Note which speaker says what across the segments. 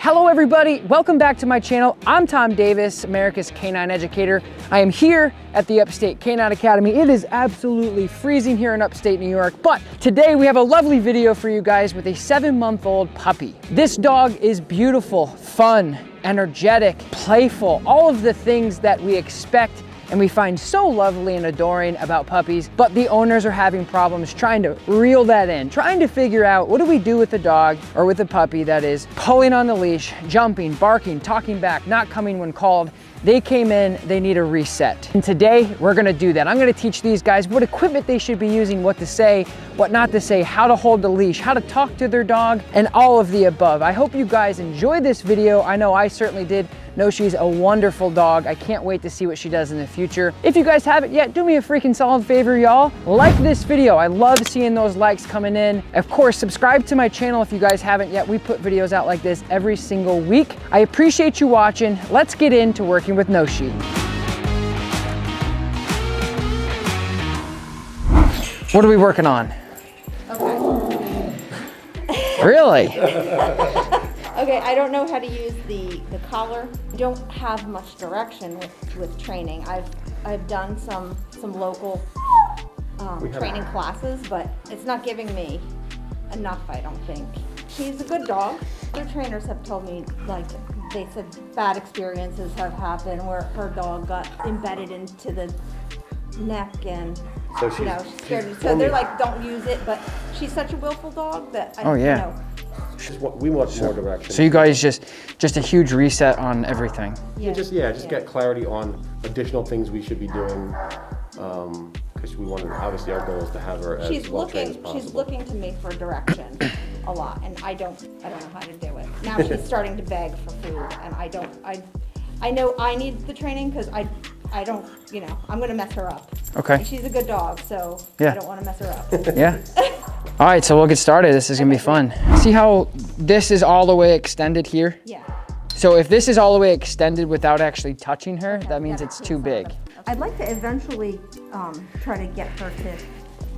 Speaker 1: Hello everybody, welcome back to my channel. I'm Tom Davis, America's Canine Educator. I am here at the Upstate Canine Academy. It is absolutely freezing here in upstate New York, but today we have a lovely video for you guys with a 7-month-old puppy. This dog is beautiful, fun, energetic, playful, all of the things that we expect and we find so lovely and adoring about puppies, but the owners are having problems trying to reel that in, trying to figure out what do we do with the dog or with a puppy that is pulling on the leash, jumping, barking, talking back, not coming when called. They came in, they need a reset. And today we're gonna do that. I'm gonna teach these guys what equipment they should be using, what to say, what not to say, how to hold the leash, how to talk to their dog, and all of the above. I hope you guys enjoyed this video. I know I certainly did. Know she's a wonderful dog. I can't wait to see what she does in the future. If you guys haven't yet, do me a freaking solid favor, y'all. Like this video. I love seeing those likes coming in. Of course, subscribe to my channel if you guys haven't yet. We put videos out like this every single week. I appreciate you watching. Let's get into working with Noshi. What are we working on?
Speaker 2: Okay.
Speaker 1: Really?
Speaker 2: Okay, I don't know how to use the collar. I don't have much direction with training. I've done some local training classes, but it's not giving me enough, I don't think. She's a good dog. Other trainers have told me, like, they said bad experiences have happened where her dog got embedded into the neck and
Speaker 3: so
Speaker 2: you know, she's scared. So they're like, don't use it, but she's such a willful dog that I you know.
Speaker 3: We want more direction.
Speaker 1: So you guys just a huge reset on everything.
Speaker 3: Yeah, just get clarity on additional things we should be doing, because we want to, obviously our goal is to have her as well trained as possible.
Speaker 2: She's looking to me for direction a lot, and I don't know how to do it. Now she's starting to beg for food, and I know I need the training because I don't, you know, I'm gonna mess her up.
Speaker 1: Okay.
Speaker 2: And she's a good dog, so
Speaker 1: yeah.
Speaker 2: I don't want to mess her up.
Speaker 1: Yeah. All right, so we'll get started. This is gonna be fun. See how this is all the way extended here?
Speaker 2: Yeah.
Speaker 1: So if this is all the way extended without actually touching her, that means it's too big.
Speaker 2: I'd like to eventually try to get her to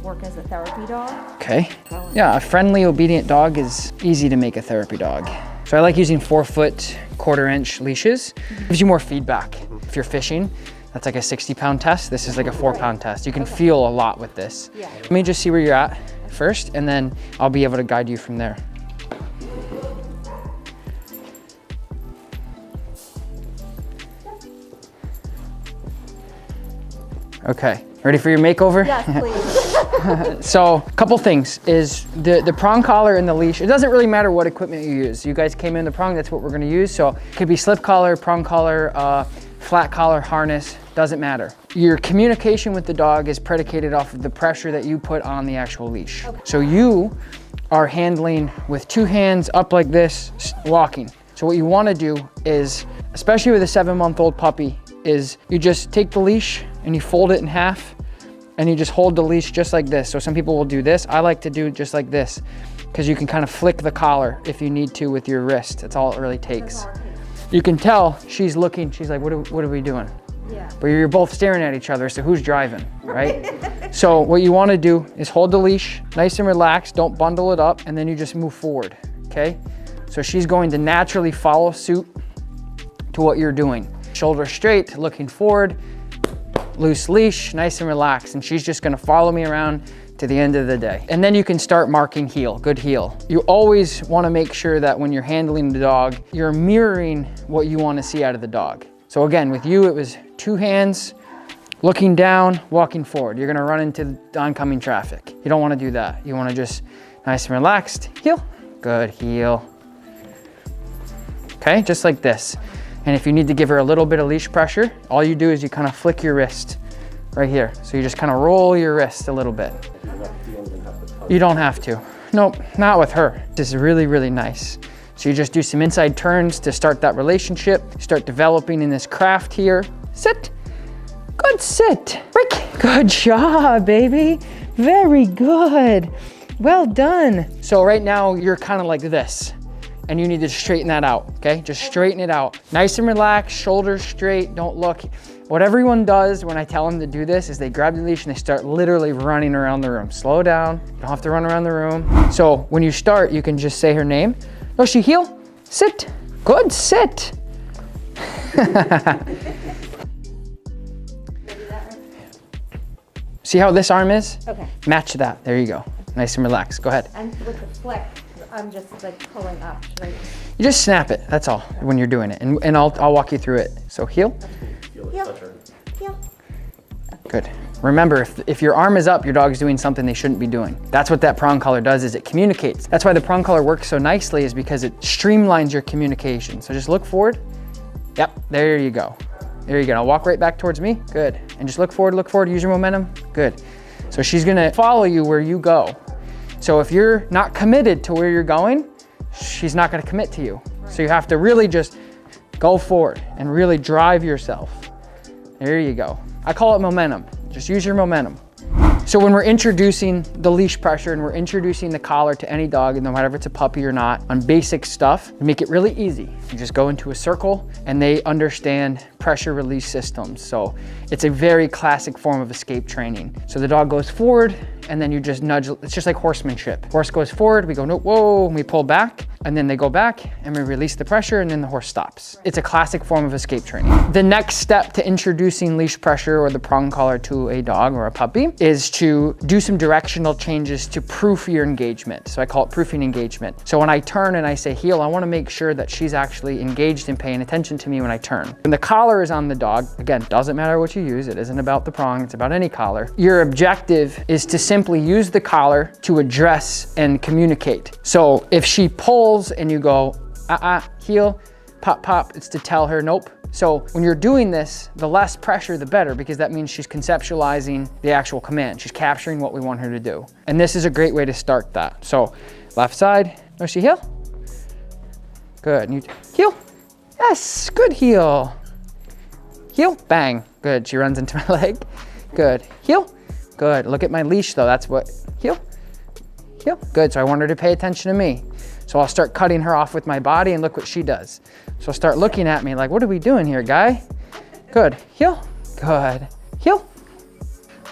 Speaker 2: work as a therapy dog.
Speaker 1: Okay. Yeah, a friendly, obedient dog is easy to make a therapy dog. So I like using 4-foot, 1/4-inch leashes. Gives you more feedback. If you're fishing, that's like a 60-pound test. This is like a 4-pound test. You can feel a lot with this.
Speaker 2: Yeah.
Speaker 1: Let me just see where you're at first, and then I'll be able to guide you from there. Okay, ready for your makeover?
Speaker 2: Yes, please.
Speaker 1: So, a couple things is the prong collar and the leash. It doesn't really matter what equipment you use. You guys came in the prong, that's what we're gonna use. So, it could be slip collar, prong collar, flat collar, harness, doesn't matter. Your communication with the dog is predicated off of the pressure that you put on the actual leash. Okay. So you are handling with 2 hands up like this, walking. So what you wanna do is, especially with a 7-month-old puppy, is you just take the leash and you fold it in half and you just hold the leash just like this. So some people will do this. I like to do just like this because you can kind of flick the collar if you need to with your wrist. That's all it really takes. You can tell she's looking, she's like, what are we doing?
Speaker 2: Yeah.
Speaker 1: But you're both staring at each other, so who's driving, right? So what you wanna do is hold the leash, nice and relaxed, don't bundle it up, and then you just move forward, okay? So she's going to naturally follow suit to what you're doing. Shoulder straight, looking forward, loose leash, nice and relaxed, and she's just gonna follow me around to the end of the day. And then you can start marking heel, good heel. You always wanna make sure that when you're handling the dog, you're mirroring what you wanna see out of the dog. So again, with you, it was 2 hands, looking down, walking forward. You're gonna run into the oncoming traffic. You don't wanna do that. You wanna just nice and relaxed, heel, good, heel. Okay, just like this. And if you need to give her a little bit of leash pressure, all you do is you kind of flick your wrist right here. So you just kind of roll your wrist a little bit. You don't have to. Nope, not with her. This is really, really nice. So you just do some inside turns to start that relationship, start developing in this craft here. Sit, good sit. Break, good job, baby. Very good, well done. So right now you're kind of like this. And you need to straighten that out, okay? Just straighten it out. Nice and relaxed, shoulders straight, don't look. What everyone does when I tell them to do this is they grab the leash and they start literally running around the room. Slow down, you don't have to run around the room. So when you start, you can just say her name. Noshi, heel, sit, Good, sit. See how this arm is?
Speaker 2: Okay.
Speaker 1: Match that, there you go. Nice and relaxed, go ahead.
Speaker 2: And with the flick, I'm just like pulling up, right?
Speaker 1: You just snap it, that's all, when you're doing it. And I'll walk you through it. So heel.
Speaker 2: Heel. Heel.
Speaker 1: Good. Remember, if your arm is up, your dog's doing something they shouldn't be doing. That's what that prong collar does, is it communicates. That's why the prong collar works so nicely, is because it streamlines your communication. So just look forward. Yep, there you go. There you go. Now walk right back towards me. Good. And just look forward, use your momentum. Good. So she's gonna follow you where you go. So if you're not committed to where you're going, she's not gonna commit to you. So you have to really just go forward and really drive yourself. There you go. I call it momentum. Just use your momentum. So when we're introducing the leash pressure and we're introducing the collar to any dog, and no matter if it's a puppy or not, on basic stuff, we make it really easy. You just go into a circle and they understand pressure release systems. So it's a very classic form of escape training. So the dog goes forward and then you just nudge. It's just like horsemanship. Horse goes forward, we go, no, whoa, and we pull back, and then they go back and we release the pressure, and then the horse stops. It's a classic form of escape training. The next step to introducing leash pressure or the prong collar to a dog or a puppy is to do some directional changes to proof your engagement. So I call it proofing engagement. So when I turn and I say heel, I wanna make sure that she's actually engaged and paying attention to me when I turn. When the collar is on the dog, again, doesn't matter what you use, it isn't about the prong, it's about any collar. Your objective is to simply use the collar to address and communicate. So if she pulls and you go, heel, pop, pop, it's to tell her, nope. So when you're doing this, the less pressure, the better, because that means she's conceptualizing the actual command. She's capturing what we want her to do. And this is a great way to start that. So left side, no, she heel. Good, and you heel. Yes, good heel. Heel, bang, good. She runs into my leg. Good, heel. Good, look at my leash though, that's what, heel, heel, good. So I want her to pay attention to me. So I'll start cutting her off with my body and look what she does. So start looking at me like, what are we doing here, guy? Good, heel, good, heel,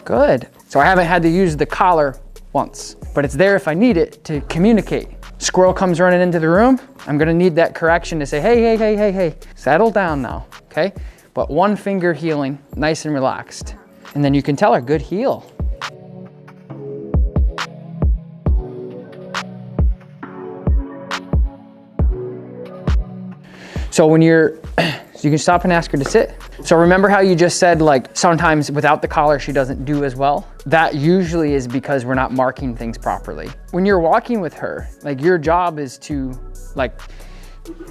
Speaker 1: good. So I haven't had to use the collar once, but it's there if I need it to communicate. Squirrel comes running into the room, I'm gonna need that correction to say, hey, settle down now, okay? But one finger heeling, nice and relaxed. And then you can tell her, good heel. So when so you can stop and ask her to sit. So remember how you just said, like, sometimes without the collar, she doesn't do as well? That usually is because we're not marking things properly. When you're walking with her, like, your job is to, like,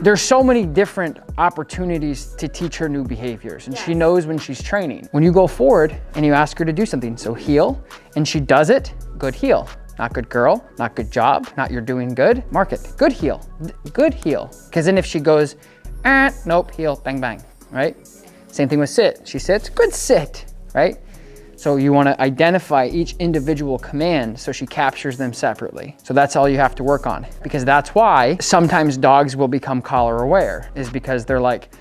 Speaker 1: there's so many different opportunities to teach her new behaviors, and she knows when she's training. When you go forward and you ask her to do something, so heel, and she does it, good heel. Not good girl, not good job, not you're doing good, mark it, good heel, good heel. Because then if she goes, nope, heel, bang, bang, right? Same thing with sit, she sits, good sit, right? So you want to identify each individual command so she captures them separately. So that's all you have to work on, because that's why sometimes dogs will become collar aware, is because they're like,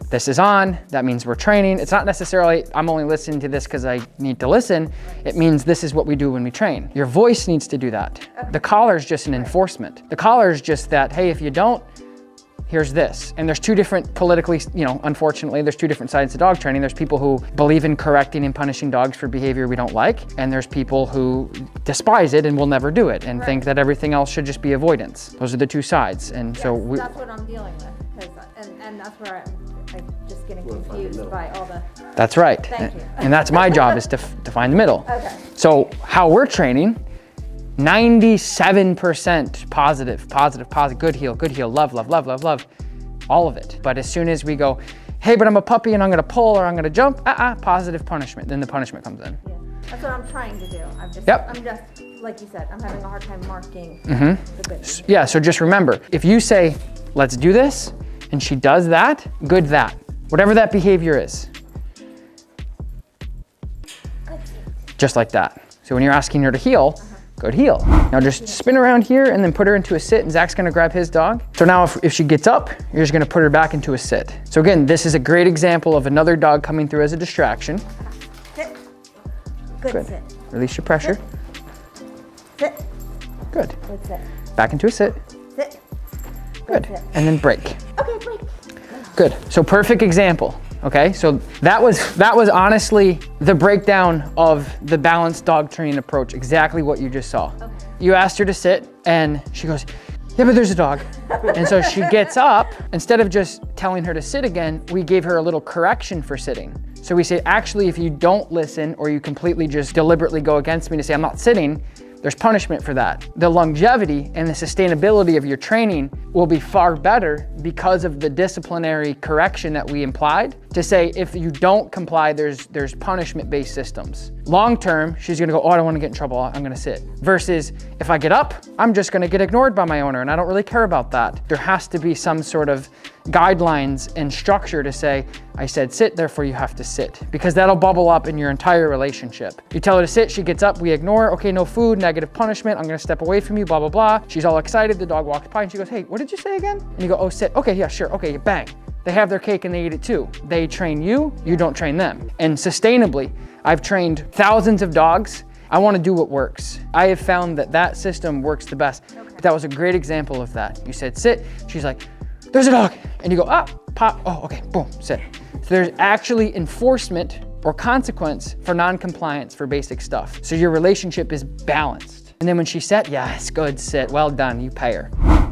Speaker 1: this is on, that means we're training. It's not necessarily, I'm only listening to this because I need to listen. It means this is what we do when we train. Your voice needs to do that. The collar is just an enforcement. The collar is just that, hey, if you don't, here's this. And there's two different politically, unfortunately, there's two different sides to dog training. There's people who believe in correcting and punishing dogs for behavior we don't like. And there's people who despise it and will never do it and think that everything else should just be avoidance. Those are the two sides. And so
Speaker 2: that's what I'm dealing with. And that's where I'm just getting confused by all the...
Speaker 1: That's right.
Speaker 2: Thank you.
Speaker 1: And that's my job, is to find the middle.
Speaker 2: Okay.
Speaker 1: So how we're training, 97% positive, good heel, love, all of it. But as soon as we go, hey, but I'm a puppy and I'm gonna pull or I'm gonna jump, positive punishment, then the punishment comes in.
Speaker 2: Yeah, that's what I'm trying to do. I'm just, like you said, I'm having a hard time marking the good.
Speaker 1: Yeah, so just remember, if you say, let's do this, and she does that, good that. Whatever that behavior is. Just like that. So when you're asking her to heel, good heel. Now just spin around here and then put her into a sit, and Zach's gonna grab his dog. So now if she gets up, you're just gonna put her back into a sit. So again, this is a great example of another dog coming through as a distraction.
Speaker 2: Sit. Good sit.
Speaker 1: Release your pressure.
Speaker 2: Sit.
Speaker 1: Good.
Speaker 2: Good sit.
Speaker 1: Back into a sit.
Speaker 2: Sit.
Speaker 1: Good. And then break.
Speaker 2: Okay, break.
Speaker 1: Good. So perfect example. Okay, so that was honestly the breakdown of the balanced dog training approach, exactly what you just saw. Okay. You asked her to sit and she goes, yeah, but there's a dog. And so she gets up, instead of just telling her to sit again, we gave her a little correction for sitting. So we say, actually, if you don't listen or you completely just deliberately go against me to say, I'm not sitting, there's punishment for that. The longevity and the sustainability of your training will be far better because of the disciplinary correction that we implied to say, if you don't comply, there's punishment-based systems. Long-term, she's gonna go, oh, I don't wanna get in trouble, I'm gonna sit. Versus, if I get up, I'm just gonna get ignored by my owner and I don't really care about that. There has to be some sort of guidelines and structure to say, I said sit, therefore you have to sit, because that'll bubble up in your entire relationship. You tell her to sit, she gets up, we ignore, okay, no food, negative punishment, I'm gonna step away from you, blah, blah, blah. She's all excited, the dog walks by and she goes, hey, what did you say again? And you go, oh, sit, okay, yeah, sure, okay, bang. They have their cake and they eat it too. They train you, you don't train them. And sustainably, I've trained thousands of dogs. I wanna do what works. I have found that that system works the best. Okay. But that was a great example of that. You said sit, she's like, there's a dog. And you go, ah, pop, oh, okay, boom, sit. So there's actually enforcement or consequence for non-compliance for basic stuff. So your relationship is balanced. And then when she sat, yeah, it's good, sit, well done, you pay her.